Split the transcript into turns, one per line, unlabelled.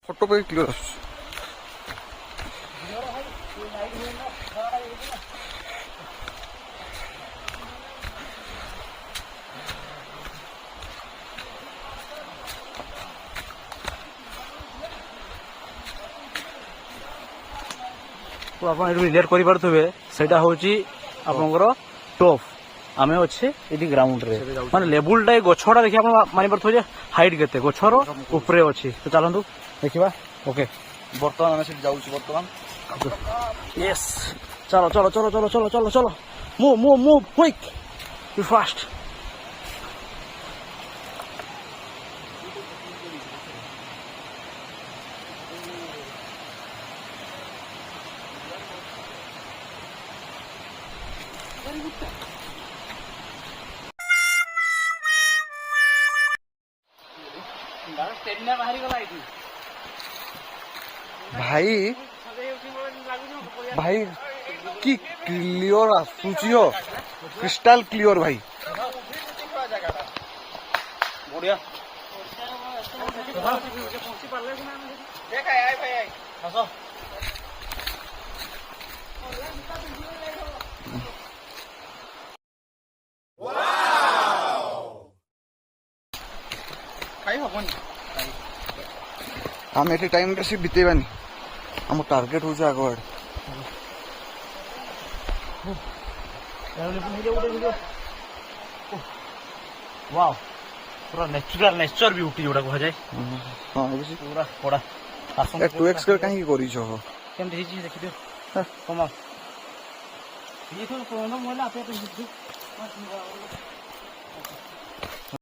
photo पे clear
तो आप रिलेट करेटा हूँ आपंकर टॉप आम अच्छे ये ग्राउंड रे माने लेवलटा गछटा देखिए मानि पारे हाइट केते गछर ऊपर अच्छी तो चलतु देखा ओके
बर्तमान आम जाऊँ बर्तमान
यस चलो चलो चलो चलो चलो चलो चलो move move move quick be fast
भाई भाई कि क्लियर आसूची हो क्रिस्टाल क्लियर भाई
बढ़िया
आम ये टाइम से बीतेबानी आम टार्गेट हूँ आगवाड़
वाओ पूरा नेचुरल नेचर ब्यूटी जोड़ा कह जाए
हाँ
पूरा पड़ा
2x कहीं करी छो
केमती हिची देखि दियो कमाल ये तो महिला आपे